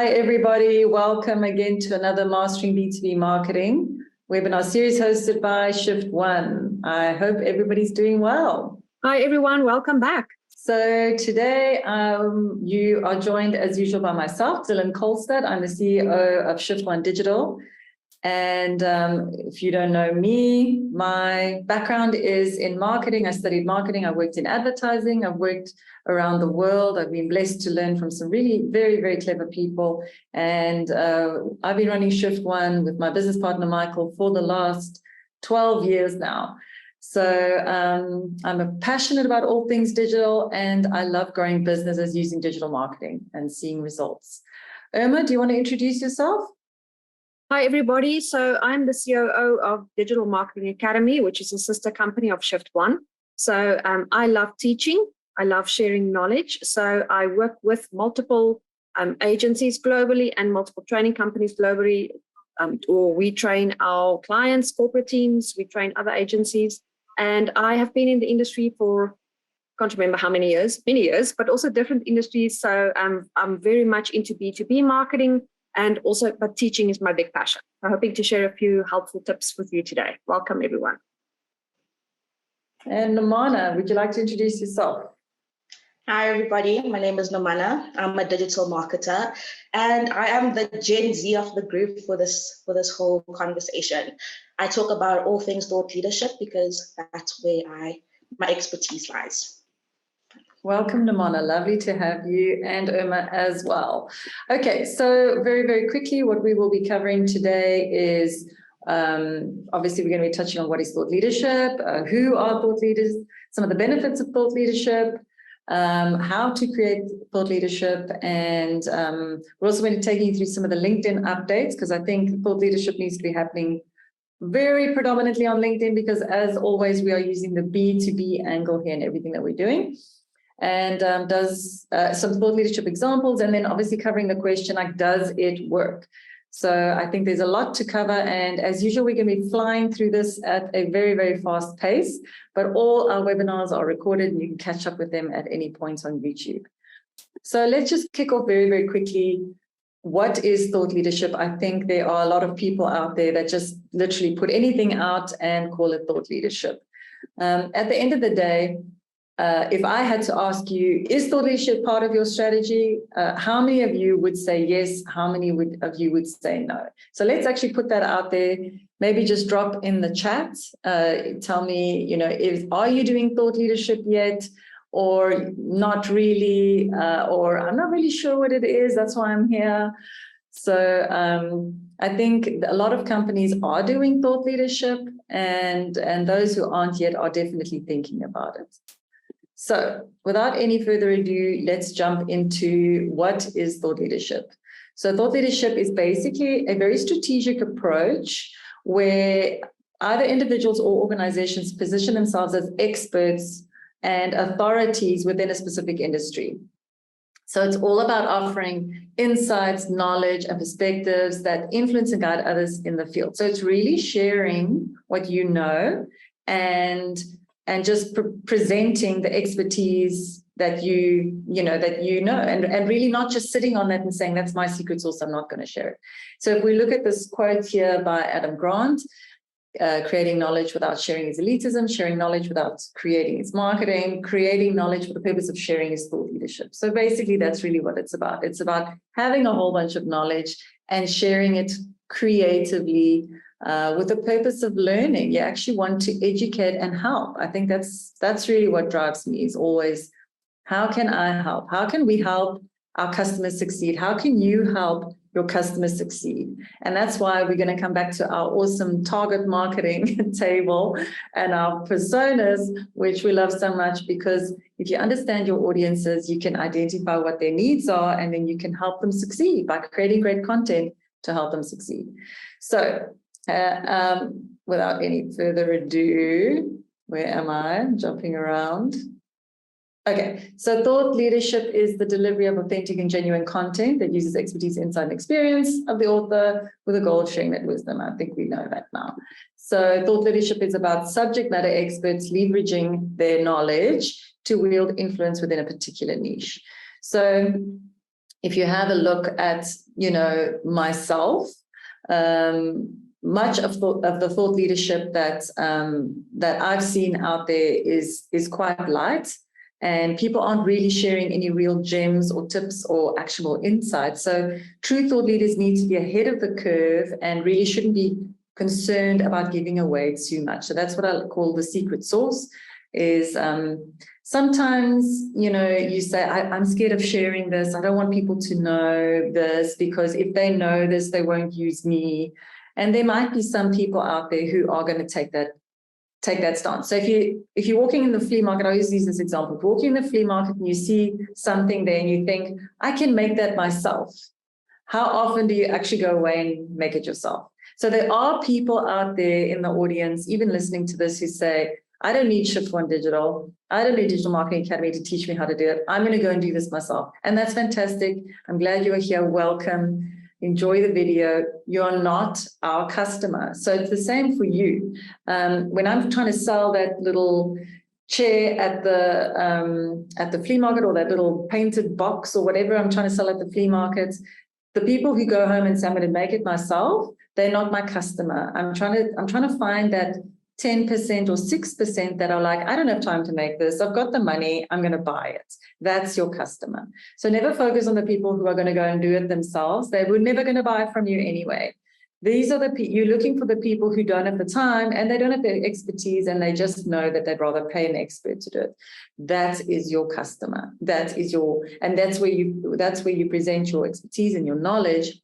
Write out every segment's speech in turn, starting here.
Hi, everybody. Welcome again to another Mastering B2B Marketing webinar series hosted by Shift One. I hope everybody's doing well. Hi, everyone. Welcome back. So today you are joined as usual by myself, Dylan Kohlstadt. I'm the CEO of Shift One Digital. And if you don't know me, my background is in marketing. I studied marketing. I worked in advertising. I've worked around the world. I've been blessed to learn from some really very, very clever people. And I've been running Shift One with my business partner, Michael, for the last 12 years now. So I'm passionate about all things digital, and I love growing businesses using digital marketing and seeing results. Irma, do you want to introduce yourself? Hi, everybody. So I'm the COO of Digital Marketing Academy, which is a sister company of Shift One. So I love teaching. I love sharing knowledge. So I work with multiple agencies globally and multiple training companies globally. Or we train our clients, corporate teams, we train other agencies. And I have been in the industry for, can't remember how many years, but also different industries. So I'm very much into B2B marketing. And also, but teaching is my big passion. I'm hoping to share a few helpful tips with you today. Welcome, everyone. And Nomana, would you like to introduce yourself? Hi, everybody. My name is Nomana. I'm a digital marketer, and I am the Gen Z of the group for this whole conversation. I talk about all things thought leadership because that's where my expertise lies. Welcome, Nomana. Lovely to have you, and Irma as well. Okay, so very, very quickly, what we will be covering today is obviously we're going to be touching on what is thought leadership, who are thought leaders, some of the benefits of thought leadership, how to create thought leadership, and we're also going to take you through some of the LinkedIn updates, because I think thought leadership needs to be happening very predominantly on LinkedIn, because as always, we are using the B2B angle here in everything that we're doing. And does some thought leadership examples, and then obviously covering the question like, does it work? So I think there's a lot to cover, and as usual, we're going to be flying through this at a very, very fast pace, but all our webinars are recorded and you can catch up with them at any point on YouTube. So let's just kick off very, very quickly. What is thought leadership? I think there are a lot of people out there that just literally put anything out and call it thought leadership. At the end of the day, if I had to ask you, is thought leadership part of your strategy? How many of you would say yes? How many of you would say no? So let's actually put that out there. Maybe just drop in the chat. Tell me, are you doing thought leadership yet? Or not really? Or I'm not really sure what it is. That's why I'm here. So I think a lot of companies are doing thought leadership, and those who aren't yet are definitely thinking about it. So without any further ado, let's jump into what is thought leadership. So thought leadership is basically a very strategic approach where either individuals or organizations position themselves as experts and authorities within a specific industry. So it's all about offering insights, knowledge, and perspectives that influence and guide others in the field. So it's really sharing what you know and just presenting the expertise that you know, and really not just sitting on that and saying, that's my secret sauce, I'm not going to share it. So if we look at this quote here by Adam Grant, creating knowledge without sharing is elitism, sharing knowledge without creating is marketing, creating knowledge for the purpose of sharing is thought leadership. So basically, that's really what it's about. It's about having a whole bunch of knowledge and sharing it creatively, with the purpose of learning. You actually want to educate and help. I think that's really what drives me, is always, how can I help? How can we help our customers succeed? How can you help your customers succeed? And that's why we're going to come back to our awesome target marketing table and our personas, which we love so much, because if you understand your audiences, you can identify what their needs are, and then you can help them succeed by creating great content to help them succeed. So without any further ado, where am I? I'm jumping around. Okay, so thought leadership is the delivery of authentic and genuine content that uses expertise, insight, and experience of the author with a goal of sharing that wisdom. I think we know that now. So thought leadership is about subject matter experts leveraging their knowledge to wield influence within a particular niche. So if you have a look at, myself, much of the thought leadership that I've seen out there is quite light, and people aren't really sharing any real gems or tips or actionable insights. So true thought leaders need to be ahead of the curve and really shouldn't be concerned about giving away too much. So that's what I call the secret sauce. Is sometimes, you say, I'm scared of sharing this. I don't want people to know this, because if they know this, they won't use me. And there might be some people out there who are going to take that stance. So if you're walking in the flea market, I always use this example. If you're walking in the flea market and you see something there and you think, I can make that myself, how often do you actually go away and make it yourself? So there are people out there in the audience, even listening to this, who say, I don't need Shift One Digital. I don't need Digital Marketing Academy to teach me how to do it. I'm going to go and do this myself. And that's fantastic. I'm glad you are here. Welcome. Enjoy the video. You're not our customer. So it's the same for you. When I'm trying to sell that little chair at the flea market, or that little painted box or whatever I'm trying to sell at the flea market, the people who go home and say, I'm going to make it myself, they're not my customer. I'm trying to find that 10% or 6% that are like, I don't have time to make this. I've got the money. I'm going to buy it. That's your customer. So never focus on the people who are going to go and do it themselves. They were never going to buy from you anyway. These are you're looking for the people who don't have the time and they don't have the expertise, and they just know that they'd rather pay an expert to do it. That is your customer. That's where you present your expertise and your knowledge.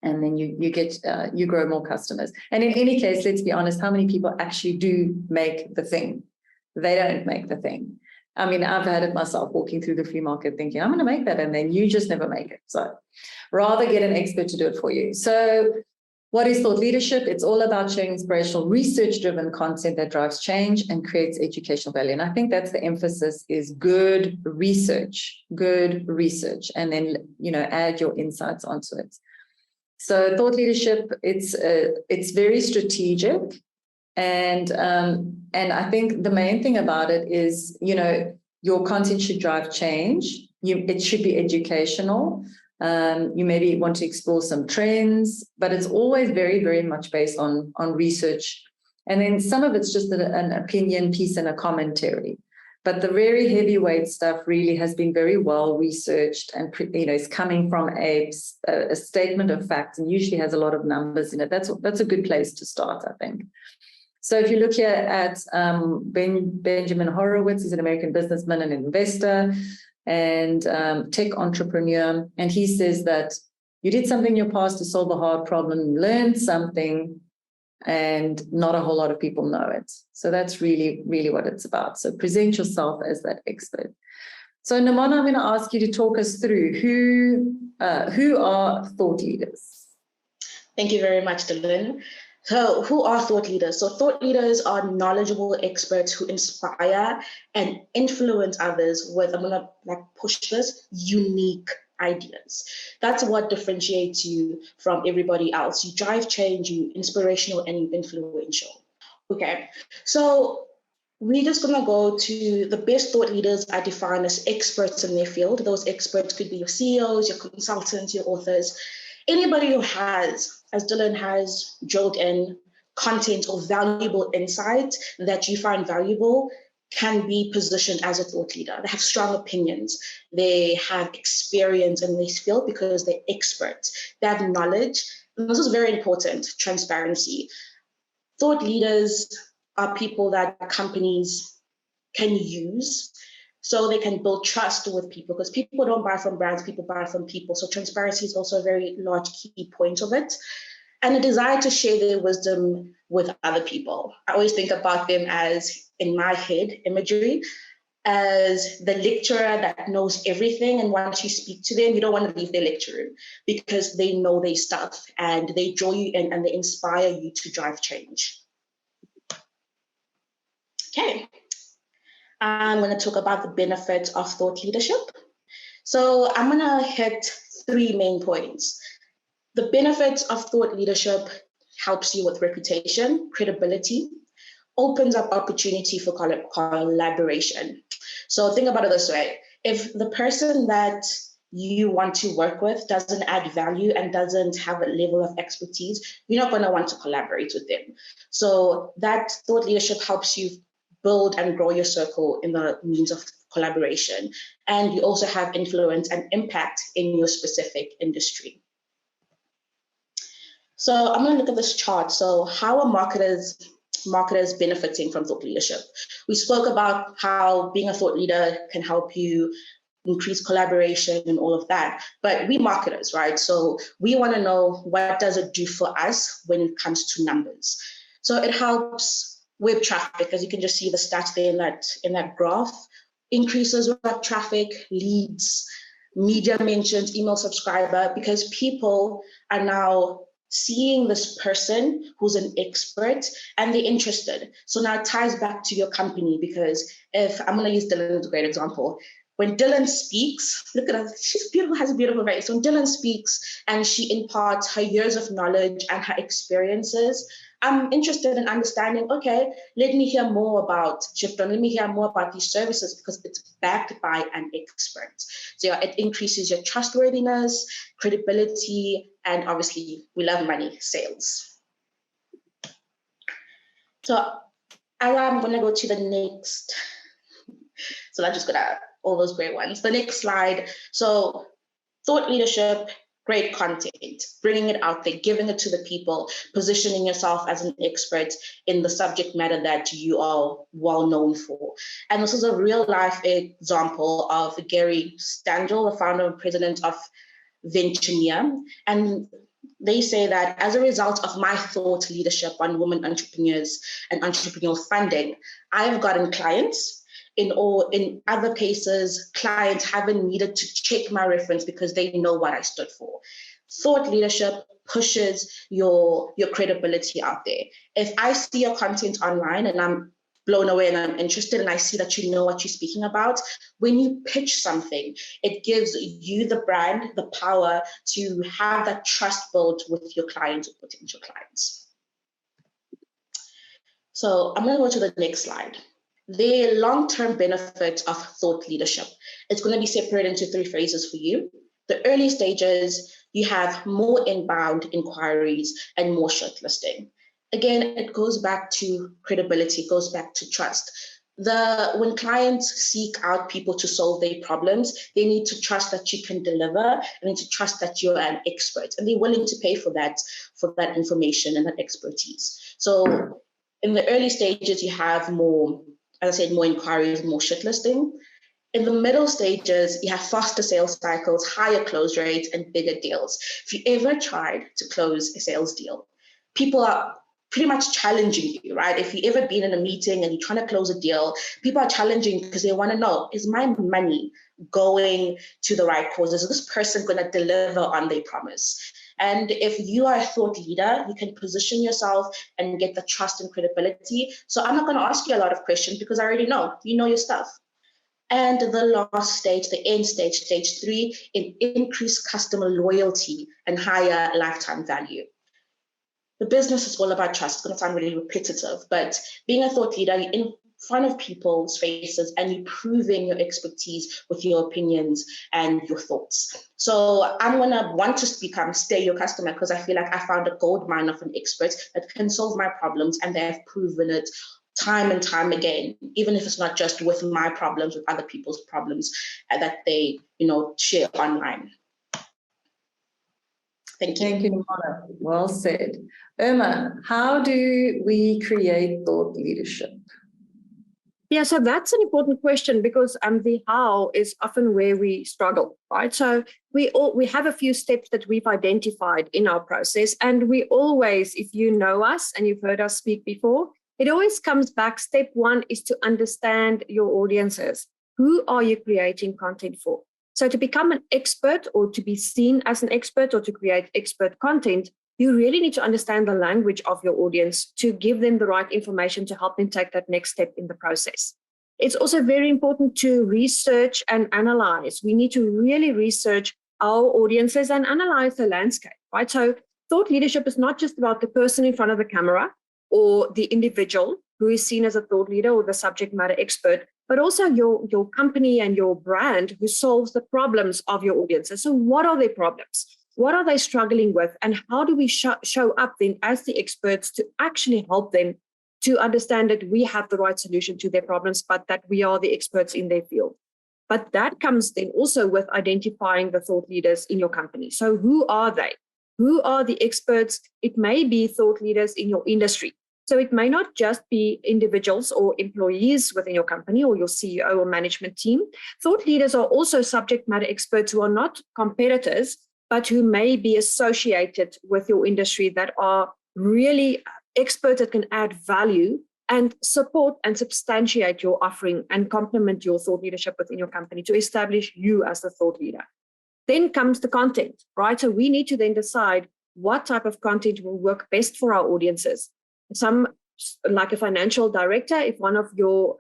And then you grow more customers. And in any case, let's be honest, how many people actually do make the thing? They don't make the thing. I mean, I've had it myself, walking through the flea market thinking, I'm going to make that, and then you just never make it. So rather get an expert to do it for you. So what is thought leadership? It's all about sharing inspirational, research-driven content that drives change and creates educational value. And I think that's the emphasis, is good research, and then, add your insights onto it. So thought leadership, it's very strategic, and I think the main thing about it is, your content should drive change. It should be educational. You maybe want to explore some trends, but it's always very, very much based on research. And then some of it's just an opinion piece and a commentary. But the very heavyweight stuff really has been very well researched, and is coming from a statement of fact, and usually has a lot of numbers in it. That's a good place to start, I think. So if you look here at Benjamin Horowitz, he's an American businessman and investor and tech entrepreneur, and he says that you did something in your past to solve a hard problem, learned something, and not a whole lot of people know it. So that's really, really what it's about. So present yourself as that expert. So Nomana, I'm going to ask you to talk us through who are thought leaders. Thank you very much, Dylan. So who are thought leaders? So thought leaders are knowledgeable experts who inspire and influence others with, I'm going to push this, unique ideas. That's what differentiates you from everybody else. You drive change, you inspirational, and you influential. Okay, so we're just going to go to the best thought leaders are defined as experts in their field. Those experts could be your CEOs, your consultants, your authors, anybody who has, as Dylan has, drilled in content or valuable insight that you find valuable, can be positioned as a thought leader. They have strong opinions. They have experience in this field because they're experts. They have knowledge. And this is very important, transparency. Thought leaders are people that companies can use so they can build trust with people, because people don't buy from brands, people buy from people. So transparency is also a very large key point of it. And a desire to share their wisdom with other people. I always think about them as, in my head, imagery, as the lecturer that knows everything. And once you speak to them, you don't want to leave their lecture room because they know their stuff and they draw you in and they inspire you to drive change. Okay, I'm going to talk about the benefits of thought leadership. So I'm going to hit 3 main points. The benefits of thought leadership helps you with reputation, credibility, opens up opportunity for collaboration. So think about it this way. If the person that you want to work with doesn't add value and doesn't have a level of expertise, you're not going to want to collaborate with them. So that thought leadership helps you build and grow your circle in the means of collaboration. And you also have influence and impact in your specific industry. So I'm going to look at this chart. So how are marketers benefiting from thought leadership? We spoke about how being a thought leader can help you increase collaboration and all of that. But we marketers, right? So we want to know, what does it do for us when it comes to numbers? So it helps web traffic, as you can just see the stats there in that graph, increases web traffic, leads, media mentions, email subscriber, because people are now seeing this person who's an expert and they're interested. So now it ties back to your company, because if I'm going to use Dylan as a great example. When Dylan speaks, look at her, she's beautiful, has a beautiful voice. When Dylan speaks and she imparts her years of knowledge and her experiences, I'm interested in understanding, okay, let me hear more about Shifton, let me hear more about these services, because it's backed by an expert. So yeah, it increases your trustworthiness, credibility, and obviously we love money, sales. So I'm gonna go to the next. So let's just go to all those great ones. The next slide. So thought leadership, great content, bringing it out there, giving it to the people, positioning yourself as an expert in the subject matter that you are well known for. And this is a real life example of Gary Stangel, the founder and president of Venturea. And they say that as a result of my thought leadership on women entrepreneurs and entrepreneurial funding, I have gotten clients. In other cases, clients haven't needed to check my reference because they know what I stood for. Thought leadership pushes your credibility out there. If I see your content online and I'm blown away and I'm interested and I see that you know what you're speaking about, when you pitch something, it gives you, the brand, the power to have that trust built with your clients or potential clients. So I'm going to go to the next slide. The long-term benefit of thought leadership. It's going to be separated into 3 phases for you. The early stages, you have more inbound inquiries and more shortlisting. Again, it goes back to credibility, it goes back to trust. When clients seek out people to solve their problems, they need to trust that you can deliver, they need to trust that you're an expert, and they're willing to pay for that information and that expertise. So in the early stages, you have more, as I said, more inquiries, more shortlisting. In the middle stages, you have faster sales cycles, higher close rates, and bigger deals. If you ever tried to close a sales deal, people are pretty much challenging you, right? If you've ever been in a meeting and you're trying to close a deal, people are challenging because they want to know, is my money going to the right causes? Is this person going to deliver on their promise? And if you are a thought leader, you can position yourself and get the trust and credibility. So I'm not going to ask you a lot of questions because I already know, you know your stuff. And the last stage, the end stage, stage 3, increased customer loyalty and higher lifetime value. The business is all about trust. It's going to sound really repetitive, but being a thought leader, you're in front of people's faces and you're proving your expertise with your opinions and your thoughts. So I'm going to want to stay your customer because I feel like I found a gold mine of an expert that can solve my problems, and they have proven it time and time again, even if it's not just with my problems, with other people's problems that they, share online. Thank you. Thank you, Nomana. Well said. Irma, how do we create thought leadership? Yeah, so that's an important question because the how is often where we struggle, right? So we have a few steps that we've identified in our process, and we always, if you know us and you've heard us speak before, it always comes back. Step 1 is to understand your audiences. Who are you creating content for? So to become an expert or to be seen as an expert or to create expert content, you really need to understand the language of your audience to give them the right information to help them take that next step in the process. It's also very important to research and analyze. We need to really research our audiences and analyze the landscape, right? So thought leadership is not just about the person in front of the camera or the individual who is seen as a thought leader or the subject matter expert, but also your company and your brand who solves the problems of your audiences. So what are their problems? What are they struggling with? And how do we show up then as the experts to actually help them to understand that we have the right solution to their problems, but that we are the experts in their field? But that comes then also with identifying the thought leaders in your company. So who are they? Who are the experts? It may be thought leaders in your industry. So it may not just be individuals or employees within your company or your CEO or management team. Thought leaders are also subject matter experts who are not competitors, but who may be associated with your industry, that are really experts that can add value and support and substantiate your offering and complement your thought leadership within your company to establish you as the thought leader. Then comes the content, right? So we need to then decide what type of content will work best for our audiences. Some, like a financial director, if one of your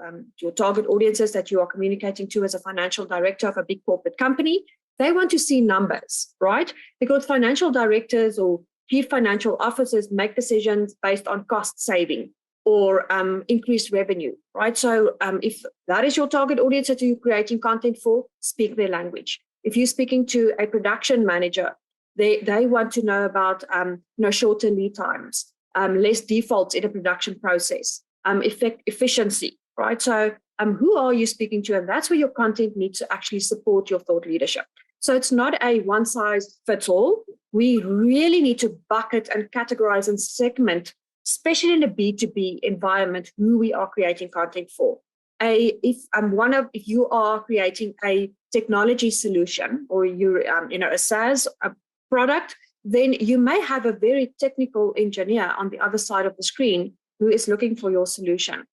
target audiences that you are communicating to as a financial director of a big corporate company, they want to see numbers, right? Because financial directors or chief financial officers make decisions based on cost saving or increased revenue, right? So if that is your target audience that you're creating content for, speak their language. If you're speaking to a production manager, they want to know about shorter lead times, less defaults in a production process, efficiency, right? So who are you speaking to? And that's where your content needs to actually support your thought leadership. So it's not a one size fits all. We really need to bucket and categorize and segment, especially in a B2B environment, who we are creating content for. If you are creating a technology solution or you're a SaaS product, then you may have a very technical engineer on the other side of the screen who is looking for your solution.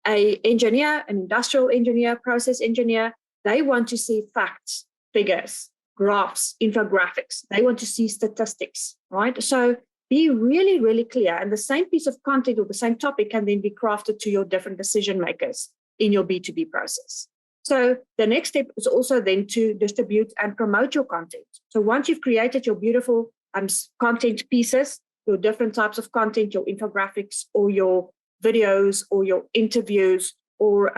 An industrial engineer, process engineer, they want to see facts, figures, graphs, infographics. They want to see statistics, right? So be really, really clear. And the same piece of content or the same topic can then be crafted to your different decision makers in your B2B process. So the next step is also then to distribute and promote your content. So once you've created your beautiful content pieces, your different types of content, your infographics or your videos or your interviews, or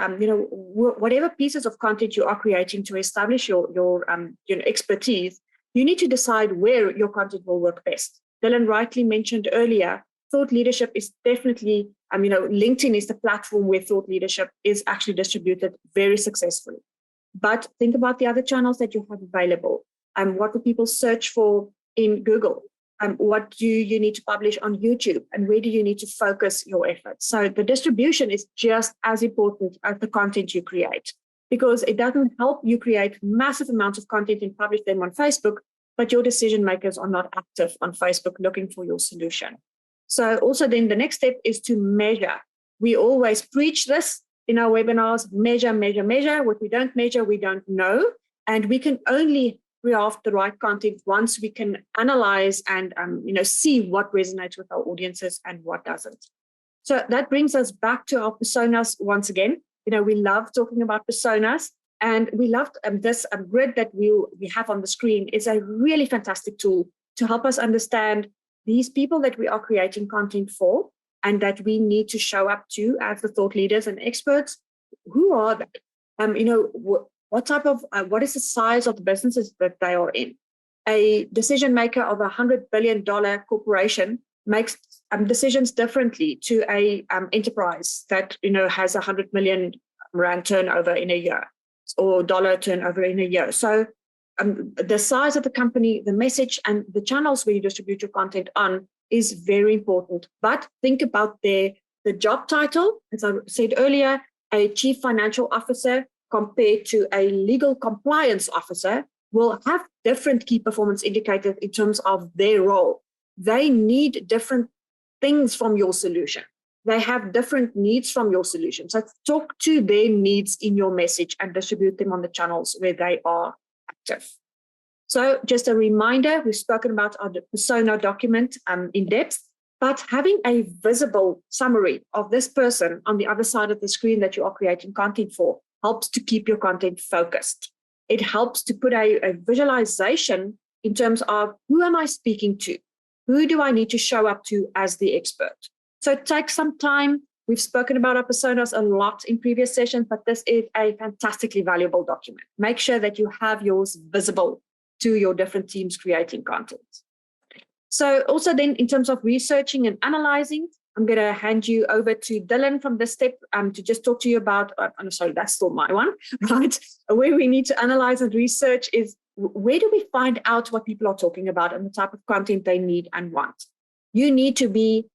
whatever pieces of content you are creating to establish your expertise, you need to decide where your content will work best. Dylan rightly mentioned earlier, thought leadership is definitely, LinkedIn is the platform where thought leadership is actually distributed very successfully. But think about the other channels that you have available. What do people search for in Google? What do you need to publish on YouTube, and where do you need to focus your efforts? So the distribution is just as important as the content you create, because it doesn't help you create massive amounts of content and publish them on Facebook, but your decision makers are not active on Facebook looking for your solution. So also then the next step is to measure. We always preach this in our webinars: measure, measure, measure. What we don't measure, we don't know. And we can only craft the right content once we can analyze and see what resonates with our audiences and what doesn't. So that brings us back to our personas once again. We love talking about personas, and we loved this grid that we have on the screen. Is a really fantastic tool to help us understand these people that we are creating content for and that we need to show up to as the thought leaders and experts. Who are they? What is the size of the businesses that they are in? A decision maker of $100 billion corporation makes decisions differently to a enterprise that has 100 million rand turnover in a year or dollar turnover in a year. So the size of the company, the message, and the channels where you distribute your content on is very important. But think about the job title. As I said earlier, a chief financial officer compared to a legal compliance officer will have different key performance indicators in terms of their role. They need different things from your solution. They have different needs from your solution. So talk to their needs in your message and distribute them on the channels where they are active. So just a reminder, we've spoken about our persona document in depth, but having a visible summary of this person on the other side of the screen that you are creating content for helps to keep your content focused. It helps to put a visualization in terms of who am I speaking to? Who do I need to show up to as the expert? So take some time We've spoken about our personas a lot in previous sessions, but this is a fantastically valuable document. Make sure that you have yours visible to your different teams creating content. So also then in terms of researching and analyzing, I'm going to hand you over to Dylan from this step to just talk to you about, I'm sorry, that's still my one, right? Where we need to analyze and research is where do we find out what people are talking about and the type of content they need and want? You need to be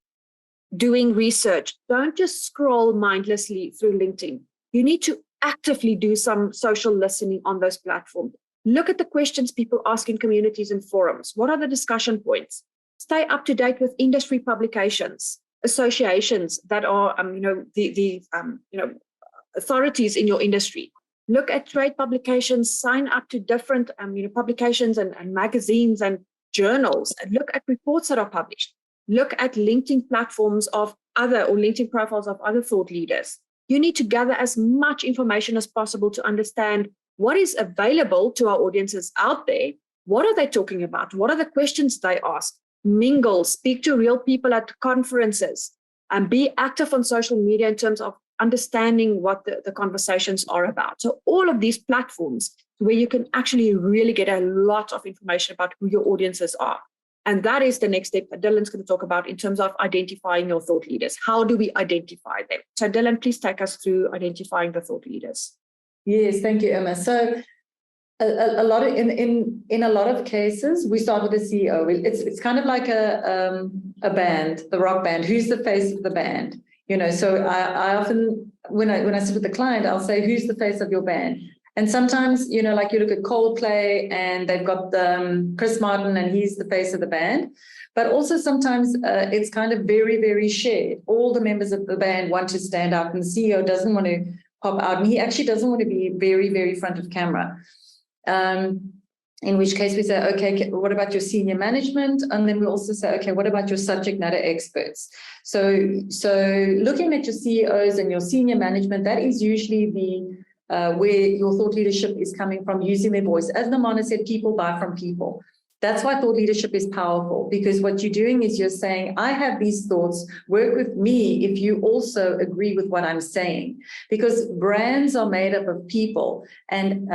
doing research. Don't just scroll mindlessly through LinkedIn. You need to actively do some social listening on those platforms. Look at the questions people ask in communities and forums. What are the discussion points? Stay up to date with industry publications, associations that are, the authorities in your industry. Look at trade publications, sign up to different, publications and magazines and journals, and look at reports that are published. Look at LinkedIn platforms of other or LinkedIn profiles of other thought leaders. You need to gather as much information as possible to understand what is available to our audiences out there. What are they talking about? What are the questions they ask? Mingle, speak to real people at conferences, and be active on social media in terms of understanding what the conversations are about. So all of these platforms where you can actually really get a lot of information about who your audiences are. And that is the next step that Dylan's going to talk about in terms of identifying your thought leaders. How do we identify them? So Dylan, please take us through identifying the thought leaders. Yes, thank you, Emma. So a lot of in a lot of cases, we start with the CEO. It's kind of like a band, the rock band. Who's the face of the band? So I often, when I sit with the client, I'll say, who's the face of your band? And sometimes, like you look at Coldplay and they've got Chris Martin and he's the face of the band. But also sometimes it's kind of very, very shared. All the members of the band want to stand out and the CEO doesn't want to pop out. And he actually doesn't want to be very, very front of camera. In which case we say, okay, what about your senior management? And then we also say, okay, what about your subject matter experts? So looking at your CEOs and your senior management, that is usually the where your thought leadership is coming from, using their voice. As Namana said, people buy from people. That's why thought leadership is powerful, because what you're doing is you're saying, I have these thoughts, work with me if you also agree with what I'm saying. Because brands are made up of people, and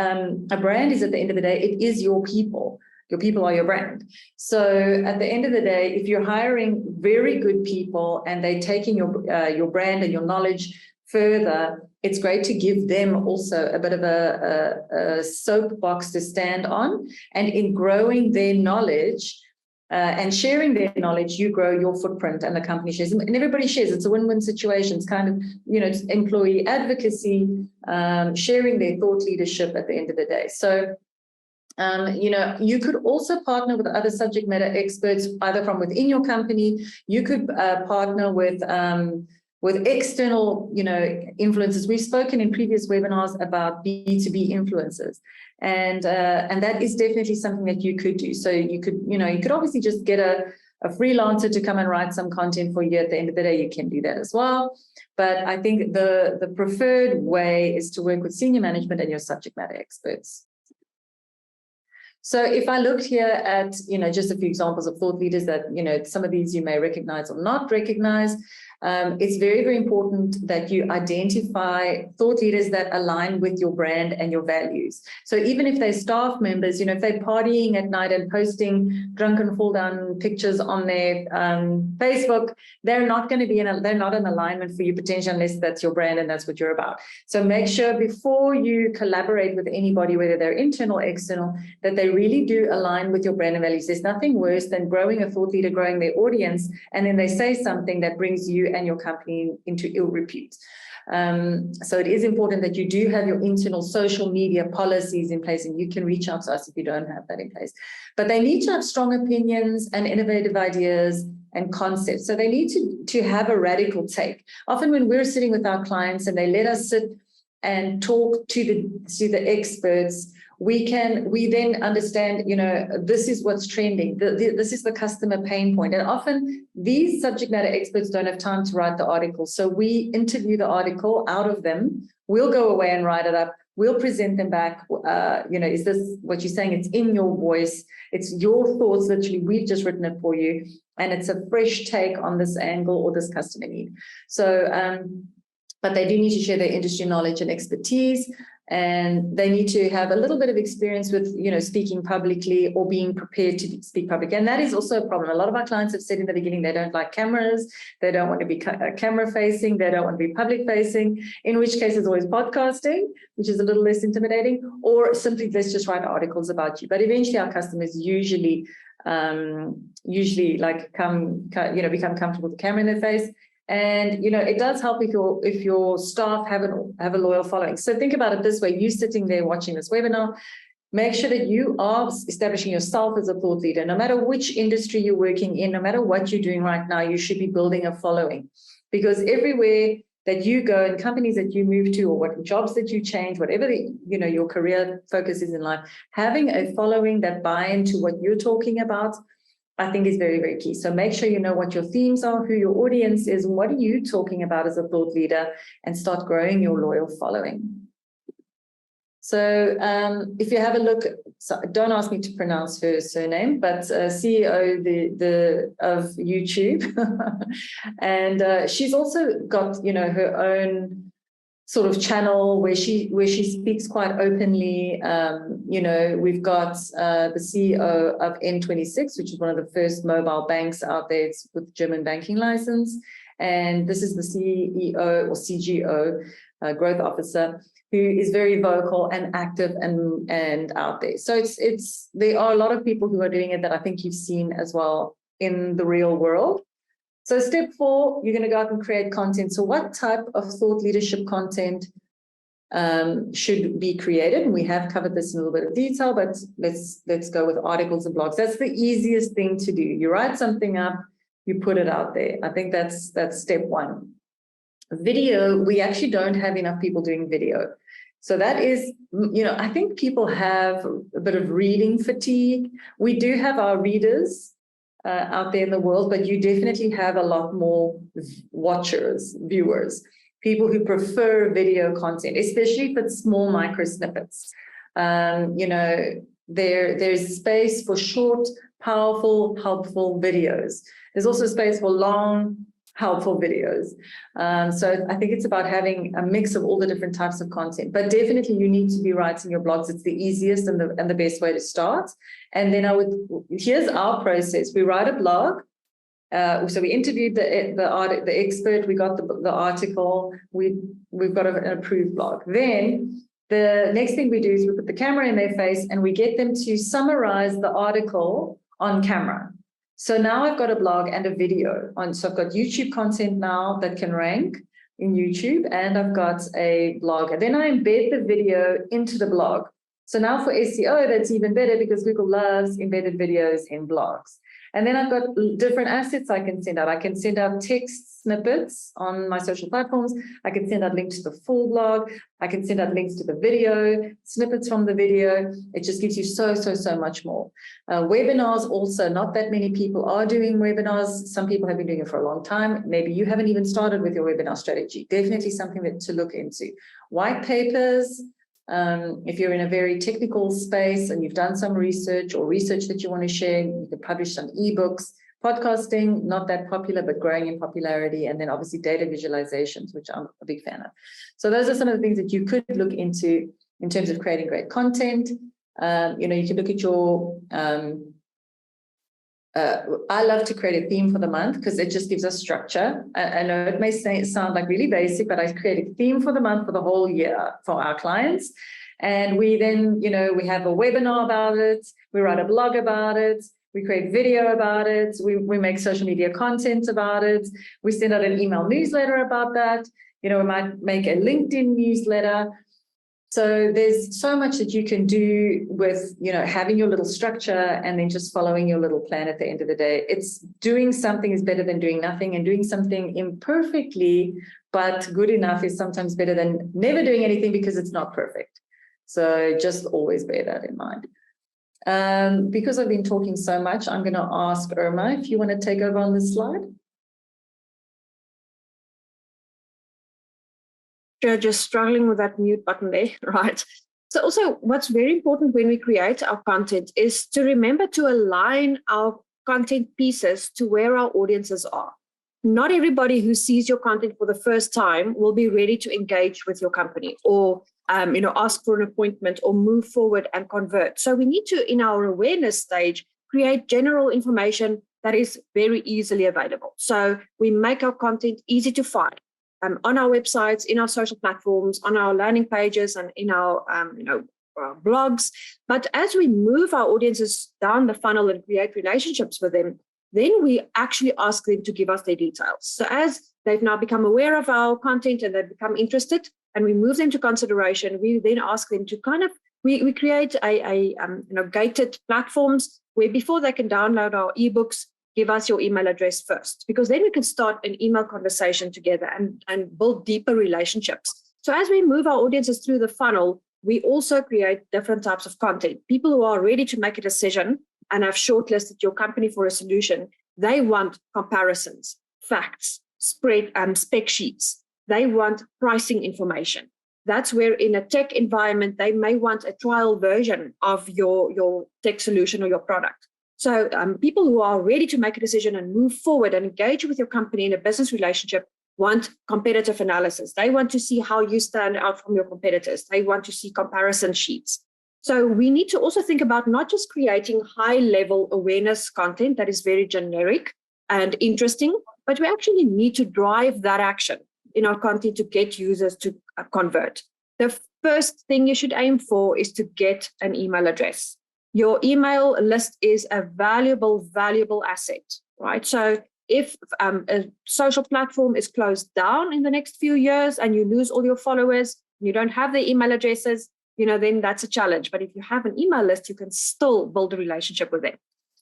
a brand is, at the end of the day, it is your people. Your people are your brand. So at the end of the day, if you're hiring very good people and they're taking your brand and your knowledge further, it's great to give them also a bit of a soapbox to stand on. And in growing their knowledge and sharing their knowledge, you grow your footprint and the company shares. And everybody shares. It's a win-win situation. It's kind of, it's employee advocacy, sharing their thought leadership at the end of the day. So, you could also partner with other subject matter experts, either from within your company. You could partner with external, influencers. We've spoken in previous webinars about B2B influencers, and that is definitely something that you could do. So you could obviously just get a freelancer to come and write some content for you. At the end of the day, you can do that as well. But I think the preferred way is to work with senior management and your subject matter experts. So if I looked here at, just a few examples of thought leaders that, some of these you may recognize or not recognize. It's very, very important that you identify thought leaders that align with your brand and your values. So even if they're staff members, if they're partying at night and posting drunken fall down pictures on their Facebook, they're not going to be they're not in alignment for you potentially, unless that's your brand and that's what you're about. So make sure before you collaborate with anybody, whether they're internal or external, that they really do align with your brand and values. There's nothing worse than growing a thought leader, growing their audience, and then they say something that brings you and your company into ill repute. So it is important that you do have your internal social media policies in place, and you can reach out to us if you don't have that in place. But they need to have strong opinions and innovative ideas and concepts. So they need to have a radical take. Often when we're sitting with our clients and they let us sit and talk to the experts, we then understand, this is what's trending. This is the customer pain point. And often these subject matter experts don't have time to write the article. So we interview the article out of them. We'll go away and write it up. We'll present them back. Is this what you're saying? It's in your voice. It's your thoughts. Literally, we've just written it for you. And it's a fresh take on this angle or this customer need. So, but they do need to share their industry knowledge and expertise. And they need to have a little bit of experience with, speaking publicly or being prepared to speak publicly. And that is also a problem. A lot of our clients have said in the beginning, they don't like cameras. They don't want to be camera facing. They don't want to be public facing, in which case it's always podcasting, which is a little less intimidating, or simply let's just write articles about you. But eventually our customers usually like become comfortable with the camera in their face. And, it does help if your staff have a loyal following. So think about it this way. You sitting there watching this webinar, make sure that you are establishing yourself as a thought leader. No matter which industry you're working in, no matter what you're doing right now, you should be building a following. Because everywhere that you go and companies that you move to or what jobs that you change, whatever your career focus is in life, having a following that buy into what you're talking about, I think is very, very key. So make sure you know what your themes are, who your audience is, what are you talking about as a thought leader, and start growing your loyal following. So if you have a look, so don't ask me to pronounce her surname, but CEO of YouTube, and she's also got her own sort of channel where she speaks quite openly. We've got the CEO of N26, which is one of the first mobile banks out there. It's with German banking license. And this is the CEO or CGO, growth officer, who is very vocal and active and out there. So there are a lot of people who are doing it that I think you've seen as well in the real world. So step 4, you're going to go out and create content. So what type of thought leadership content should be created? And we have covered this in a little bit of detail, but let's go with articles and blogs. That's the easiest thing to do. You write something up, you put it out there. I think that's step 1. Video, we actually don't have enough people doing video. So that is, I think people have a bit of reading fatigue. We do have our readers out there in the world, but you definitely have a lot more viewers, people who prefer video content, especially if it's small micro snippets. There's space for short, powerful, helpful videos. There's also space for long, helpful videos. So I think it's about having a mix of all the different types of content, but definitely you need to be writing your blogs. It's the easiest and the best way to start. And then here's our process. We write a blog. So we interviewed the expert, we got the article, we've got an approved blog. Then the next thing we do is we put the camera in their face and we get them to summarize the article on camera. So now I've got a blog and a video on. So I've got YouTube content now that can rank in YouTube, and I've got a blog. And then I embed the video into the blog. So now for SEO, that's even better because Google loves embedded videos in blogs. And then I've got different assets I can send out. I can send out text snippets on my social platforms. I can send out links to the full blog. I can send out links to the video, snippets from the video. It just gives you so much more. Webinars also, not that many people are doing webinars. Some people have been doing it for a long time. Maybe you haven't even started with your webinar strategy. Definitely something to look into. White papers. If you're in a very technical space and you've done some research that you want to share, you can publish some ebooks. Podcasting, not that popular, but growing in popularity. And then obviously data visualizations, which I'm a big fan of. So those are some of the things that you could look into in terms of creating great content. You can look at your I love to create a theme for the month because it just gives us structure. I know it may sound like really basic, but I create a theme for the month for the whole year for our clients. And we then, we have a webinar about it. We write a blog about it. We create video about it. We make social media content about it. We send out an email newsletter about that. We might make a LinkedIn newsletter. So there's so much that you can do with, having your little structure and then just following your little plan at the end of the day. It's doing something is better than doing nothing, and doing something imperfectly, but good enough is sometimes better than never doing anything because it's not perfect. So just always bear that in mind. Because I've been talking so much, I'm going to ask Irma if you want to take over on this slide. Just struggling with that mute button there, right? So also what's very important when we create our content is to remember to align our content pieces to where our audiences are. Not everybody who sees your content for the first time will be ready to engage with your company or ask for an appointment or move forward and convert. So we need to, in our awareness stage, create general information that is very easily available. So we make our content easy to find on our websites, in our social platforms, on our landing pages, and in our blogs. But as we move our audiences down the funnel and create relationships with them, then we actually ask them to give us their details. So as they've now become aware of our content and they've become interested, and we move them to consideration, we then ask them to we create gated platforms where before they can download our ebooks, give us your email address first, because then we can start an email conversation together and build deeper relationships. So as we move our audiences through the funnel, we also create different types of content. People who are ready to make a decision and have shortlisted your company for a solution, they want comparisons, facts, spec sheets. They want pricing information. That's where in a tech environment, they may want a trial version of your tech solution or your product. So people who are ready to make a decision and move forward and engage with your company in a business relationship want competitive analysis. They want to see how you stand out from your competitors. They want to see comparison sheets. So we need to also think about not just creating high-level awareness content that is very generic and interesting, but we actually need to drive that action in our content to get users to convert. The first thing you should aim for is to get an email address. Your email list is a valuable asset, right? So if a social platform is closed down in the next few years and you lose all your followers, you don't have their email addresses, then that's a challenge. But if you have an email list, you can still build a relationship with them.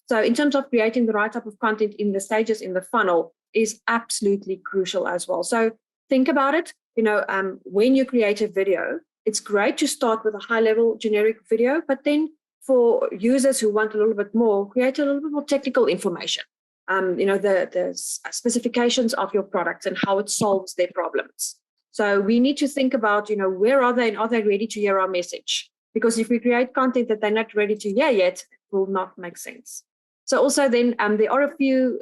So in terms of creating the right type of content in the stages in the funnel is absolutely crucial as well. So think about it, when you create a video, it's great to start with a high-level generic video, but then for users who want a little bit more, create a little bit more technical information. The specifications of your product and how it solves their problems. So we need to think about, where are they and are they ready to hear our message? Because if we create content that they're not ready to hear yet, it will not make sense. So also then there are a few,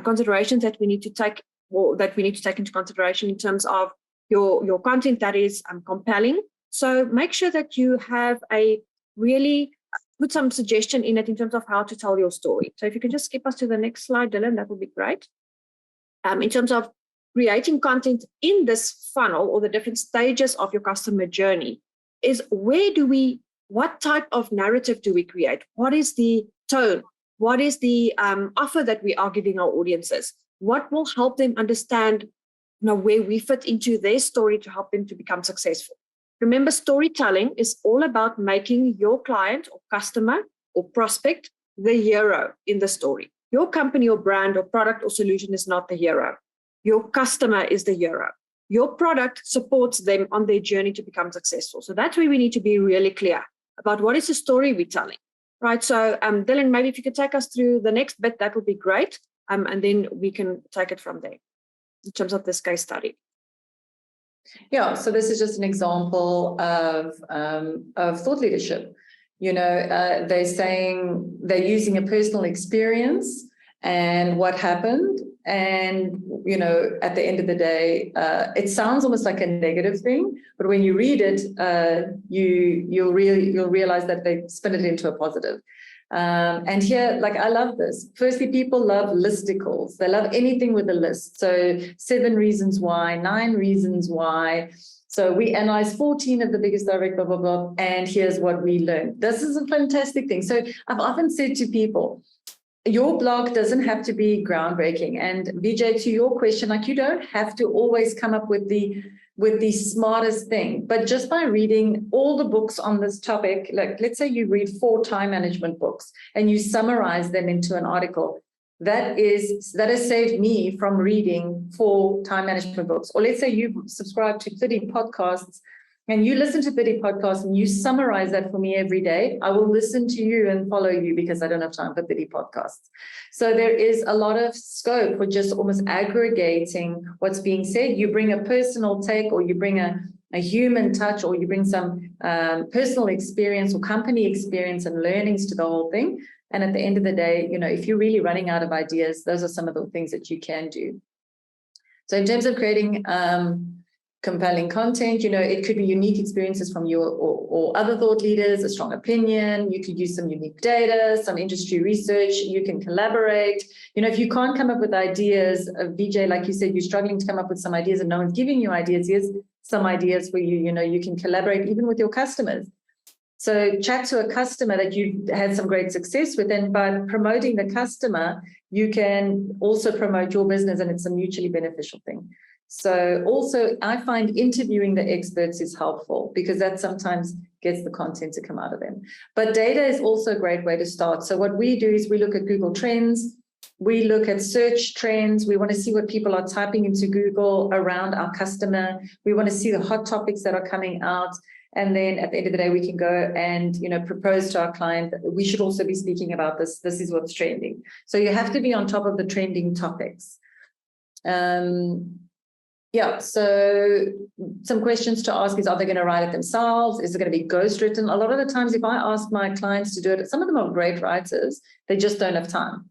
considerations that we need to take into consideration in terms of your content that is compelling. So make sure that you have really put some suggestion in it in terms of how to tell your story. So if you can just skip us to the next slide, Dylan, that would be great. In terms of creating content in this funnel or the different stages of your customer journey is what type of narrative do we create? What is the tone? What is the offer that we are giving our audiences? What will help them understand where we fit into their story to help them to become successful? Remember, storytelling is all about making your client or customer or prospect the hero in the story. Your company or brand or product or solution is not the hero. Your customer is the hero. Your product supports them on their journey to become successful. So that's where we need to be really clear about what is the story we're telling, right? So Dylan, maybe if you could take us through the next bit, that would be great. And then we can take it from there in terms of this case study. Yeah, so this is just an example of thought leadership. They're saying they're using a personal experience and what happened. And, at the end of the day, it sounds almost like a negative thing, but when you read it, you'll realize that they spin it into a positive. And here, I love this. Firstly, people love listicles. They love anything with a list. So 7 reasons why, 9 reasons why. So we analyzed 14 of the biggest direct blah, blah, blah. And here's what we learned. This is a fantastic thing. So I've often said to people, your blog doesn't have to be groundbreaking. And Vijay, to your question, you don't have to always come up with the smartest thing, but just by reading all the books on this topic, let's say you read 4 time management books and you summarize them into an article, that has saved me from reading 4 time management books. Or let's say you subscribe to 30 podcasts and you listen to 30 podcasts and you summarize that for me every day, I will listen to you and follow you because I don't have time for 30 podcasts. So there is a lot of scope for just almost aggregating what's being said. You bring a personal take, or you bring a human touch, or you bring some personal experience or company experience and learnings to the whole thing. And at the end of the day, you know, if you're really running out of ideas, those are some of the things that you can do. So in terms of creating compelling content, you know, it could be unique experiences from you or other thought leaders, a strong opinion. You could use some unique data, some industry research. You can collaborate. You know, if you can't come up with ideas, Vijay, like you said, you're struggling to come up with some ideas and no one's giving you ideas. Here's some ideas for you. You know, you can collaborate even with your customers. So chat to a customer that you've had some great success with, and by promoting the customer, you can also promote your business, and it's a mutually beneficial thing. So also, I find interviewing the experts is helpful because that sometimes gets the content to come out of them. But data is also a great way to start. So what we do is we look at Google Trends, we look at search trends, we want to see what people are typing into Google around our customer, we want to see the hot topics that are coming out. And then at the end of the day, we can go and, you know, propose to our client that we should also be speaking about this. This is what's trending. So you have to be on top of the trending topics. Yeah, so some questions to ask is, are they going to write it themselves? Is it going to be ghostwritten? A lot of the times, if I ask my clients to do it, some of them are great writers, they just don't have time.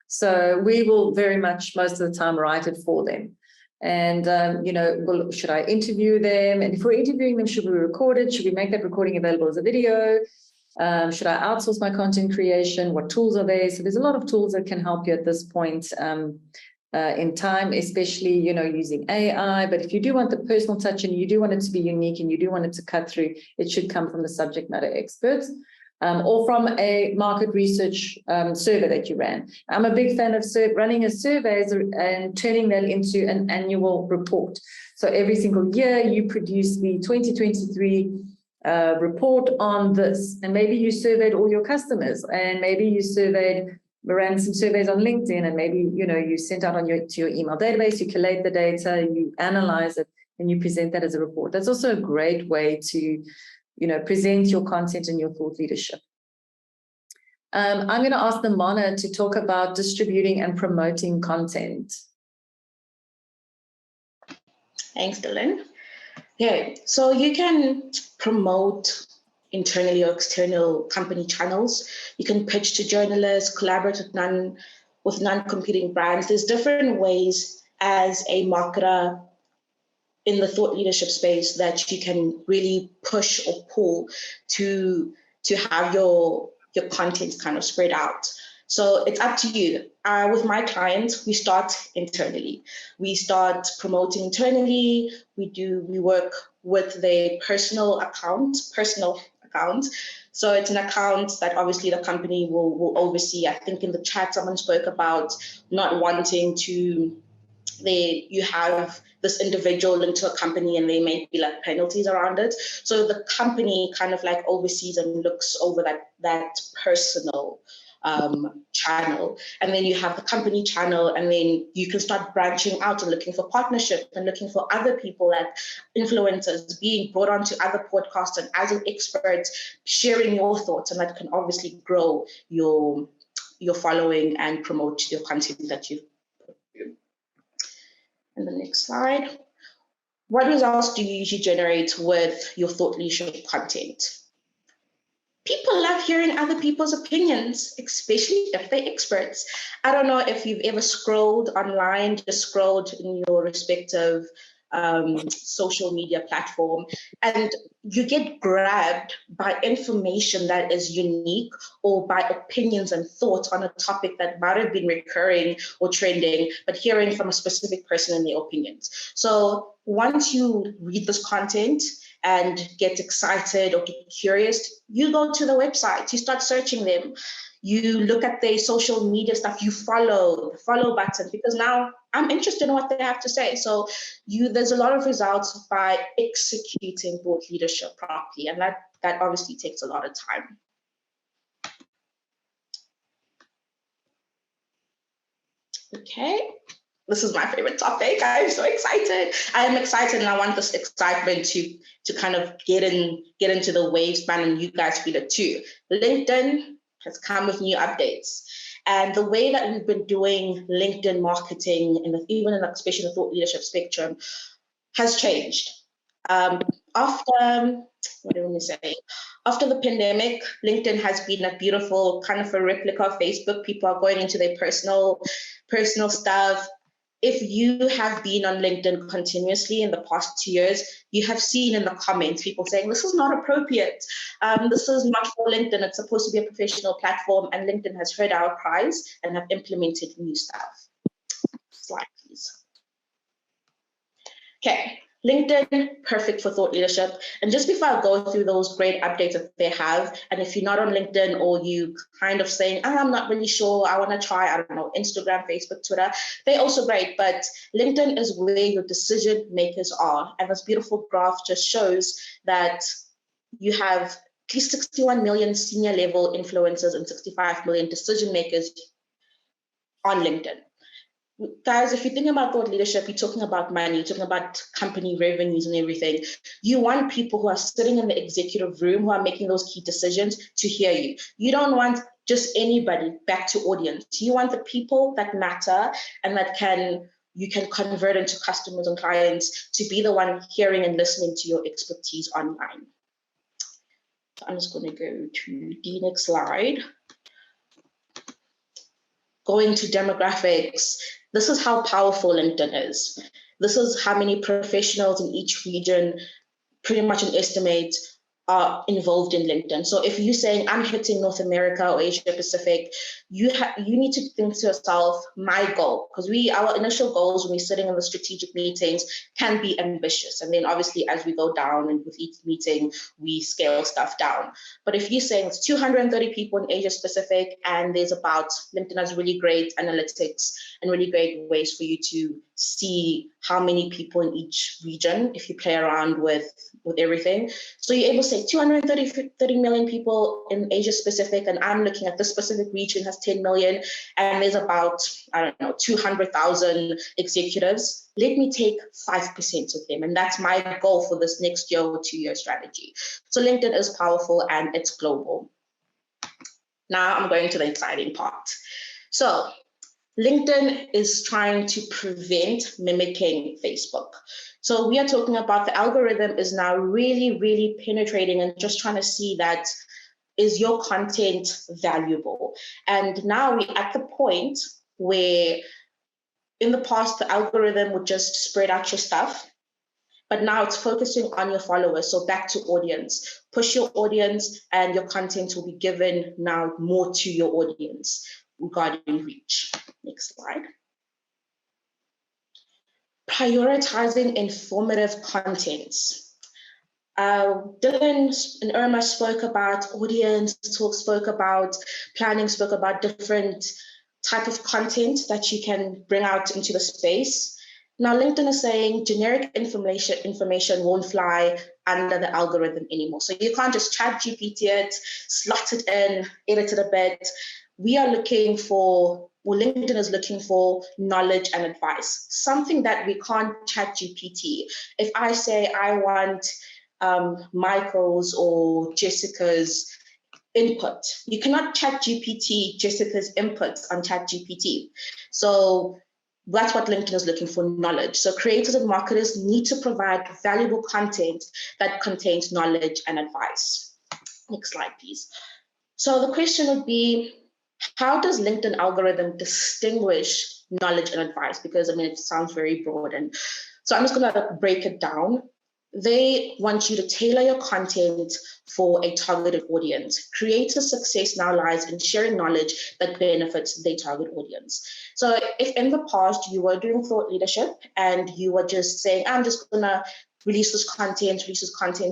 So we will very much, most of the time, write it for them. And, you know, well, should I interview them? And if we're interviewing them, should we record it? Should we make that recording available as a video? Should I outsource my content creation? What tools are there? So there's a lot of tools that can help you at this point in time, especially, you know, using AI. But if you do want the personal touch and you do want it to be unique and you do want it to cut through, it should come from the subject matter experts. Or from a market research survey that you ran. I'm a big fan of running a survey and turning that into an annual report. So every single year you produce the 2023 report on this, and maybe you surveyed all your customers, and maybe you ran some surveys on LinkedIn, and maybe, you know, you sent out to your email database, you collate the data, you analyze it, and you present that as a report. That's also a great way to, you know, present your content and your thought leadership. I'm going to ask Namana to talk about distributing and promoting content. Thanks, Dylan. Okay, so you can promote internally or external company channels. You can pitch to journalists, collaborate with non-competing brands. There's different ways as a marketer in the thought leadership space that you can really push or pull to have your content kind of spread out. So it's up to you. With my clients, we start internally. We start promoting internally. We work with their personal account. So it's an account that obviously the company will oversee. I think in the chat, someone spoke about not wanting to, you have this individual into a company and there may be like penalties around it. So the company kind of like oversees and looks over that personal channel. And then you have the company channel, and then you can start branching out and looking for partnership and looking for other people, like influencers, being brought onto other podcasts and as an expert, sharing your thoughts, and that can obviously grow your following and promote your content that you've put through. And the next slide. What results do you usually generate with your thought leadership content? People love hearing other people's opinions, especially if they're experts. I don't know if you've ever scrolled online, just scrolled in your respective social media platform, and you get grabbed by information that is unique or by opinions and thoughts on a topic that might have been recurring or trending, but hearing from a specific person and their opinions. So once you read this content and get excited or get curious, you go to the website, you start searching them, you look at their social media stuff, you follow the follow button, because now I'm interested in what they have to say. So there's a lot of results by executing thought leadership properly, and that obviously takes a lot of time. Okay. This is my favorite topic. I'm so excited. I'm excited, and I want this excitement to kind of get into the wave span, and you guys feel it too. LinkedIn has come with new updates. And the way that we've been doing LinkedIn marketing, even in especially the thought leadership spectrum, has changed. After the pandemic, LinkedIn has been a beautiful kind of a replica of Facebook. People are going into their personal stuff. If you have been on LinkedIn continuously in the past 2 years, you have seen in the comments people saying, this is not appropriate. This is not for LinkedIn. It's supposed to be a professional platform. And LinkedIn has heard our cries and have implemented new stuff. Slide, please. Okay. LinkedIn, perfect for thought leadership. And just before I go through those great updates that they have, and if you're not on LinkedIn or you kind of saying, I'm not really sure, I want to try, I don't know, Instagram, Facebook, Twitter, they're also great. But LinkedIn is where your decision makers are. And this beautiful graph just shows that you have at least 61 million senior level influencers and 65 million decision makers on LinkedIn. Guys, if you think about thought leadership, you're talking about money, you're talking about company revenues and everything. You want people who are sitting in the executive room, who are making those key decisions, to hear you. You don't want just anybody back to audience. You want the people that matter and that you can convert into customers and clients to be the one hearing and listening to your expertise online. So I'm just going to go to the next slide. Going to demographics, this is how powerful LinkedIn is. This is how many professionals in each region, pretty much an estimate, are involved in LinkedIn. So if you're saying I'm hitting North America or Asia Pacific, you need to think to yourself, my goal, because our initial goals when we're sitting in the strategic meetings can be ambitious. And then obviously as we go down and with each meeting, we scale stuff down. But if you're saying it's 230 people in Asia Pacific and LinkedIn has really great analytics and really great ways for you to see how many people in each region, if you play around with everything. So you're able to say 230 million people in Asia Pacific, and I'm looking at this specific region has 10 million, and there's about, 200,000 executives. Let me take 5% of them. And that's my goal for this next year or 2-year strategy. So LinkedIn is powerful and it's global. Now I'm going to the exciting part. So LinkedIn is trying to prevent mimicking Facebook. So we are talking about the algorithm is now really, really penetrating and just trying to see that, is your content valuable? And now we're at the point where in the past, the algorithm would just spread out your stuff, but now it's focusing on your followers. So back to audience, push your audience and your content will be given now more to your audience regarding reach. Next slide. Prioritizing informative contents. Dylan and Irma spoke about audience, spoke about planning, spoke about different type of content that you can bring out into the space. Now, LinkedIn is saying generic information won't fly under the algorithm anymore. So you can't just chat GPT it, slot it in, edit it a bit. We are looking for, well, LinkedIn is looking for knowledge and advice, something that we can't chat GPT. If I say I want Michael's or Jessica's input, you cannot chat GPT Jessica's input on chat GPT. So that's what LinkedIn is looking for, knowledge. So creators and marketers need to provide valuable content that contains knowledge and advice. Next slide, please. So the question would be, how does LinkedIn algorithm distinguish knowledge and advice? Because it sounds very broad. And so I'm just going to break it down. They want you to tailor your content for a targeted audience. Creator success now lies in sharing knowledge that benefits their target audience. So if in the past you were doing thought leadership and you were just saying, I'm just going to release this content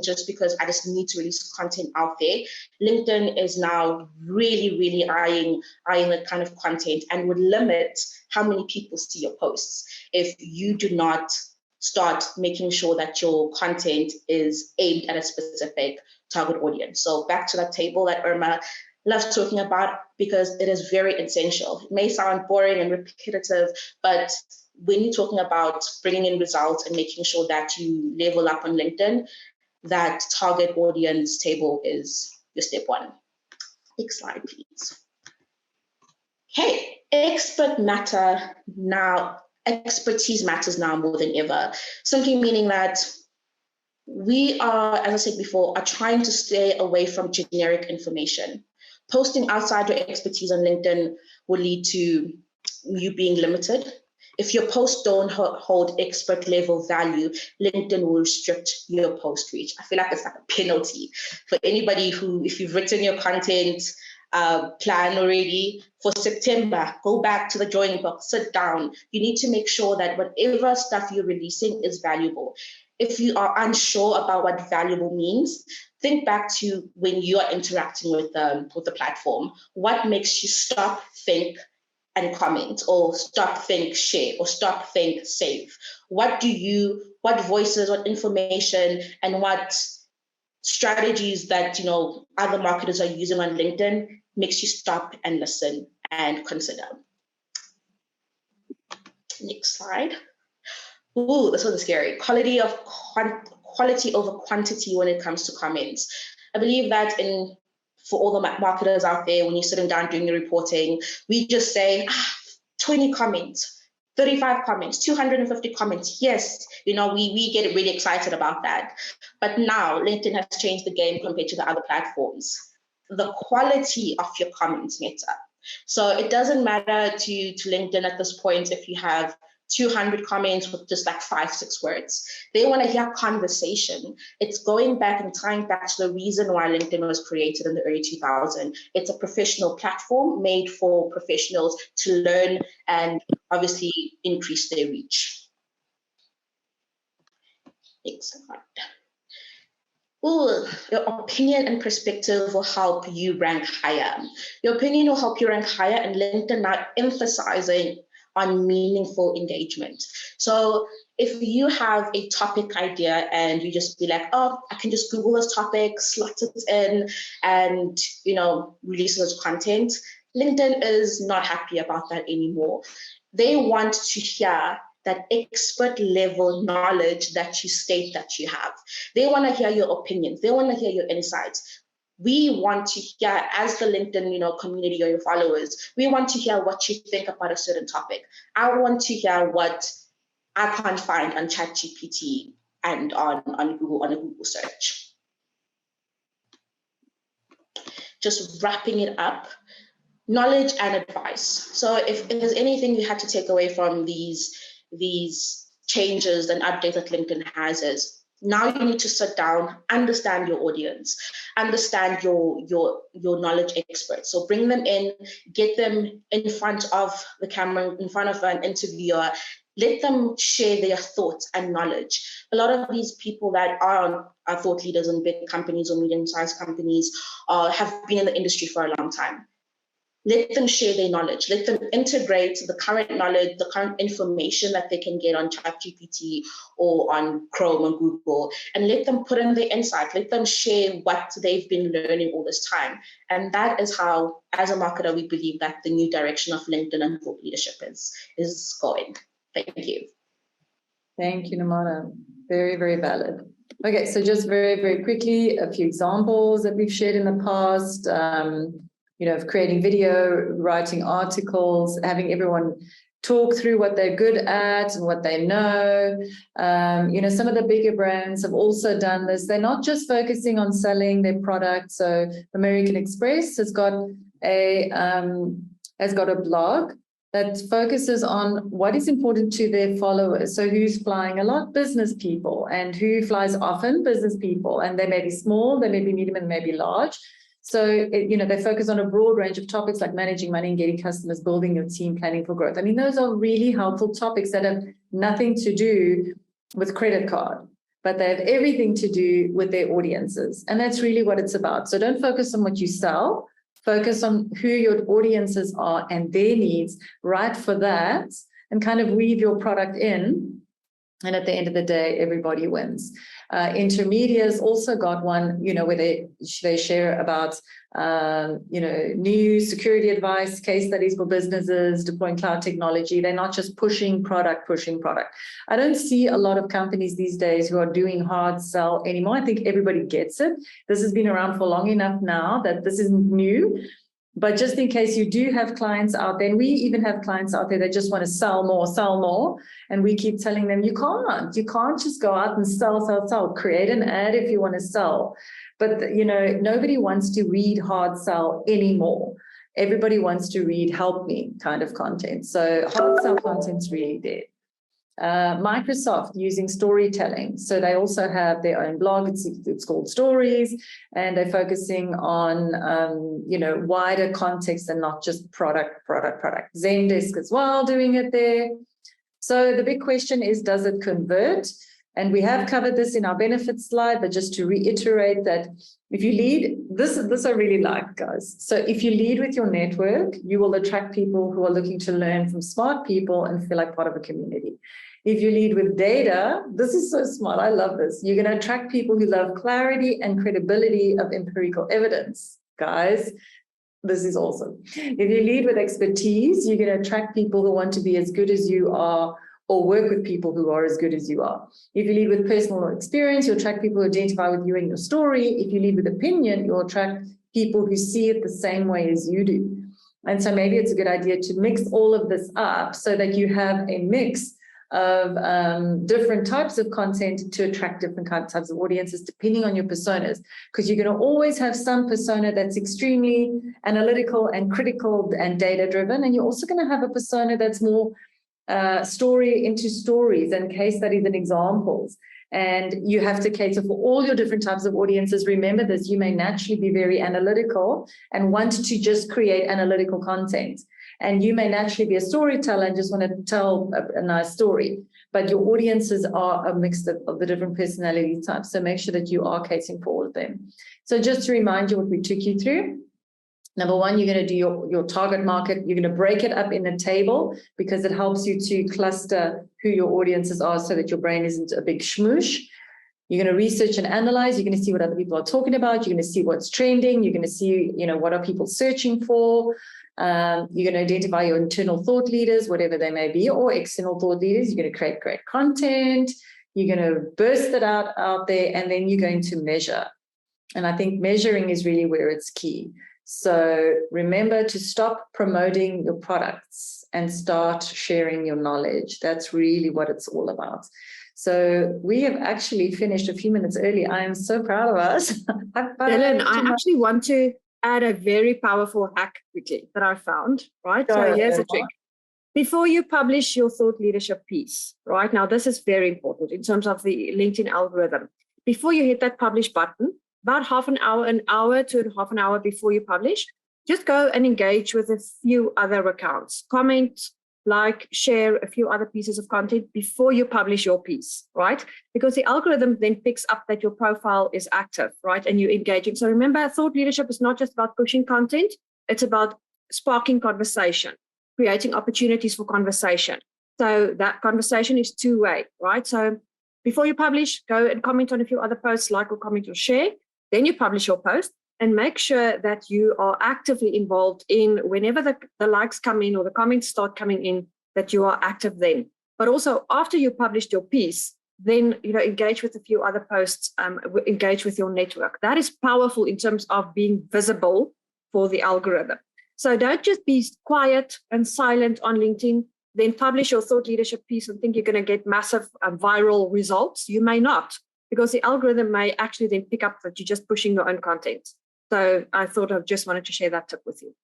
just because I just need to release content out there, LinkedIn is now really, really eyeing that kind of content and would limit how many people see your posts if you do not start making sure that your content is aimed at a specific target audience. So back to that table that Irma love talking about because it is very essential. It may sound boring and repetitive, but when you're talking about bringing in results and making sure that you level up on LinkedIn, that target audience table is your step one. Next slide, please. Okay, expertise matters now more than ever. Simply meaning that we are, as I said before, are trying to stay away from generic information. Posting outside your expertise on LinkedIn will lead to you being limited. If your posts don't hold expert level value, LinkedIn will restrict your post reach. I feel like it's like a penalty for anybody who, if you've written your content plan already for September, go back to the drawing board, sit down. You need to make sure that whatever stuff you're releasing is valuable. If you are unsure about what valuable means, think back to when you are interacting with the platform. What makes you stop, think, and comment, or stop, think, share, or stop, think, save? What voices, what information, and what strategies that other marketers are using on LinkedIn makes you stop and listen and consider? Next slide. Ooh, this was scary. Quality over quantity when it comes to comments. I believe that for all the marketers out there, when you're sitting down doing your reporting, we just say 20 comments, 35 comments, 250 comments. Yes, we get really excited about that. But now LinkedIn has changed the game compared to the other platforms. The quality of your comments matter. So it doesn't matter to LinkedIn at this point if you have 200 comments with just like 5-6 words. They want to hear conversation. It's going back and tying back to the reason why LinkedIn was created in the early 2000s. It's a professional platform made for professionals to learn and obviously increase their reach. Next slide. Ooh, your opinion and perspective will help you rank higher. Your opinion will help you rank higher, and LinkedIn now emphasizing on meaningful engagement. So if you have a topic idea and you just be like, oh, I can just Google this topic, slot it in, and release this content, LinkedIn is not happy about that anymore. They want to hear that expert level knowledge that you state that you have. They want to hear your opinions. They want to hear your insights. We want to hear, as the LinkedIn community or your followers, we want to hear what you think about a certain topic. I want to hear what I can't find on ChatGPT and on Google, on a Google search. Just wrapping it up, knowledge and advice. So if there's anything you had to take away from these changes and updates that LinkedIn has, is now you need to sit down, understand your audience, understand your knowledge experts. So bring them in, get them in front of the camera, in front of an interviewer, let them share their thoughts and knowledge. A lot of these people that are thought leaders in big companies or medium-sized companies have been in the industry for a long time. Let them share their knowledge. Let them integrate the current knowledge, the current information that they can get on ChatGPT or on Chrome or Google, and let them put in their insight. Let them share what they've been learning all this time. And that is how, as a marketer, we believe that the new direction of LinkedIn and thought leadership is going. Thank you. Thank you, Nomana. Very, very valid. Okay, so just very, very quickly, a few examples that we've shared in the past. Of creating video, writing articles, having everyone talk through what they're good at and what they know. Some of the bigger brands have also done this. They're not just focusing on selling their product. So American Express has got a blog that focuses on what is important to their followers. So who's flying a lot? Business people. And who flies often? Business people. And they may be small, they may be medium, and they may be large. So, they focus on a broad range of topics like managing money and getting customers, building your team, planning for growth. I mean, those are really helpful topics that have nothing to do with credit card, but they have everything to do with their audiences. And that's really what it's about. So don't focus on what you sell, focus on who your audiences are and their needs, write for that, and kind of weave your product in And at the end of the day, everybody wins. Intermediates also got one, where they share about, new security advice, case studies for businesses, deploying cloud technology. They're not just pushing product. I don't see a lot of companies these days who are doing hard sell anymore. I think everybody gets it. This has been around for long enough now that this isn't new. But just in case you do have clients out there, and we even have clients out there that just want to sell more. And we keep telling them, you can't just go out and sell. Create an ad if you want to sell. But, nobody wants to read hard sell anymore. Everybody wants to read help me kind of content. So hard sell content's really dead. Microsoft using storytelling. So they also have their own blog. It's called Stories, and they're focusing on, wider context and not just product. Zendesk as well doing it there. So the big question is, does it convert? And we have covered this in our benefits slide, but just to reiterate that if you lead, this I really like, guys. So if you lead with your network, you will attract people who are looking to learn from smart people and feel like part of a community. If you lead with data, this is so smart. I love this. You're going to attract people who love clarity and credibility of empirical evidence. Guys, this is awesome. If you lead with expertise, you're going to attract people who want to be as good as you are, or work with people who are as good as you are. If you lead with personal experience, you'll attract people who identify with you and your story. If you lead with opinion, you'll attract people who see it the same way as you do. And so maybe it's a good idea to mix all of this up so that you have a mix of different types of content to attract different types of audiences depending on your personas, because you're going to always have some persona that's extremely analytical and critical and data driven, and you're also going to have a persona that's more story into stories and case studies and examples. And you have to cater for all your different types of audiences. Remember this, you may naturally be very analytical and want to just create analytical content. And you may naturally be a storyteller and just want to tell a nice story. But your audiences are a mix of the different personality types. So make sure that you are catering for all of them. So just to remind you what we took you through. Number one, you're going to do your target market. You're going to break it up in a table because it helps you to cluster who your audiences are so that your brain isn't a big schmoosh. You're going to research and analyze. You're going to see what other people are talking about. You're going to see what's trending. You're going to see, what are people searching for. You're going to identify your internal thought leaders, whatever they may be, or external thought leaders. You're going to create great content. You're going to burst it out there, and then you're going to measure. And I think measuring is really where it's key. So remember to stop promoting your products and start sharing your knowledge. That's really what it's all about. So we have actually finished a few minutes early. I am so proud of us. Dylan, I actually want to add a very powerful hack quickly that I found, right? So here's a trick. Before you publish your thought leadership piece, right? Now, this is very important in terms of the LinkedIn algorithm. Before you hit that publish button, about an hour to half an hour before you publish, just go and engage with a few other accounts. Comment, like, share a few other pieces of content before you publish your piece, right? Because the algorithm then picks up that your profile is active, right? And you're engaging. So remember, thought leadership is not just about pushing content. It's about sparking conversation, creating opportunities for conversation. So that conversation is two-way, right? So before you publish, go and comment on a few other posts, like or comment or share. Then you publish your post and make sure that you are actively involved in whenever the likes come in or the comments start coming in, that you are active then. But also after you published your piece, then engage with a few other posts, engage with your network. That is powerful in terms of being visible for the algorithm. So don't just be quiet and silent on LinkedIn, then publish your thought leadership piece and think you're going to get massive viral results. You may not, because the algorithm may actually then pick up that you're just pushing your own content. So I thought I just wanted to share that tip with you.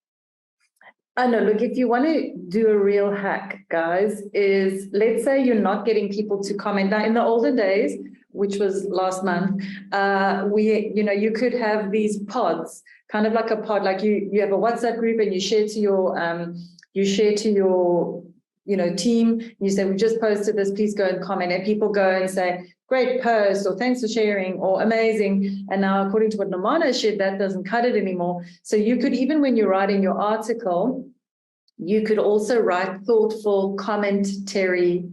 I know, look, if you want to do a real hack, guys, is let's say you're not getting people to comment. Now, in the olden days, which was last month, you could have these pods, kind of like a pod, like you have a WhatsApp group and you share to your team. And you say, we just posted this, please go and comment. And people go and say, great post, or thanks for sharing, or amazing. And now, according to what Nomana shared, that doesn't cut it anymore. So you could, even when you're writing your article, you could also write thoughtful commentary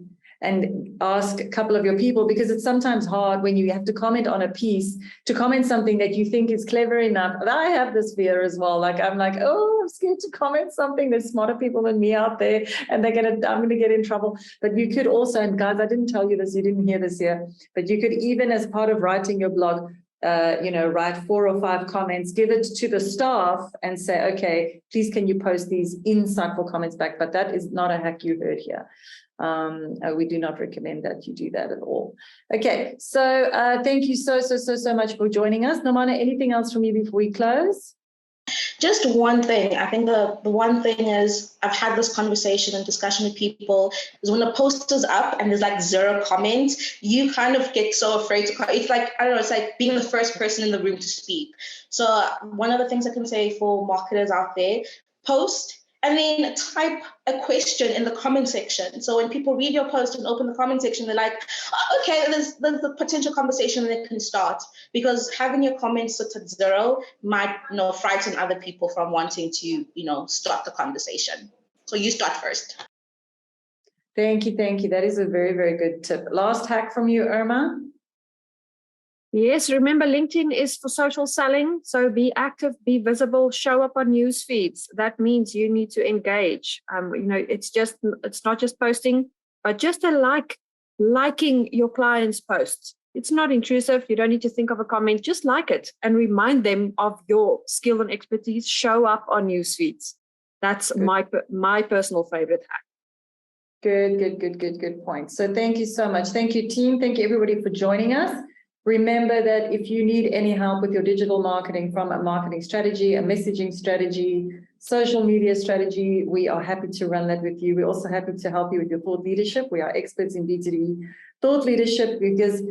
and ask a couple of your people, because it's sometimes hard when you have to comment on a piece to comment something that you think is clever enough. And I have this fear as well. Like, I'm like, oh, I'm scared to comment something. There's smarter people than me out there, and I'm going to get in trouble. But you could also, and guys, I didn't tell you this, you didn't hear this here, but you could even, as part of writing your blog, write 4 or 5 comments, give it to the staff and say, okay, please, can you post these insightful comments back? But that is not a hack you heard here. We do not recommend that you do that at all. Okay, so thank you so much for joining us. Nomana, anything else from you before we close? Just one thing. I think the one thing is, I've had this conversation and discussion with people, is when a post is up and there's like 0 comments, you kind of get so afraid to, it's like, I don't know, it's like being the first person in the room to speak. So one of the things I can say for marketers out there, post and then type a question in the comment section. So when people read your post and open the comment section, they're like, oh, okay, there's the potential conversation that can start. Because having your comments set at 0 might, frighten other people from wanting to, start the conversation. So you start first. Thank you. That is a very, very good tip. Last hack from you, Irma. Yes, remember, LinkedIn is for social selling. So be active, be visible, show up on news feeds. That means you need to engage. It's not just posting, but just liking your clients' posts. It's not intrusive. You don't need to think of a comment. Just like it and remind them of your skill and expertise. Show up on news feeds. That's good. my personal favorite hack. Good point. So thank you so much. Thank you, team. Thank you, everybody, for joining us. Remember that if you need any help with your digital marketing, from a marketing strategy, a messaging strategy, social media strategy, we are happy to run that with you. We're also happy to help you with your thought leadership. We are experts in B2B thought leadership, because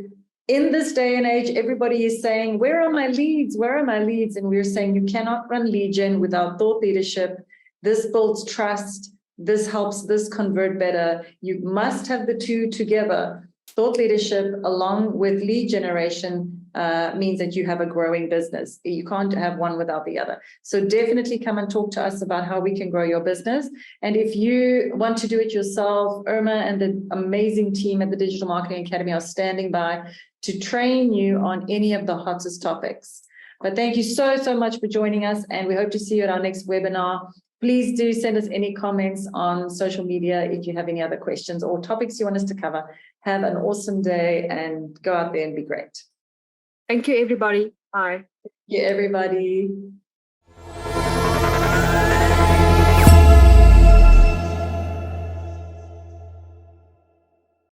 in this day and age, everybody is saying, where are my leads? Where are my leads? And we're saying you cannot run lead gen without thought leadership. This builds trust. This helps this convert better. You must have the two together. Thought leadership along with lead generation means that you have a growing business. You can't have one without the other. So definitely come and talk to us about how we can grow your business. And if you want to do it yourself, Irma and the amazing team at the Digital Marketing Academy are standing by to train you on any of the hottest topics. But thank you so much for joining us, and we hope to see you at our next webinar. Please do send us any comments on social media if you have any other questions or topics you want us to cover. Have an awesome day and go out there and be great. Thank you, everybody. Bye. Thank you, everybody.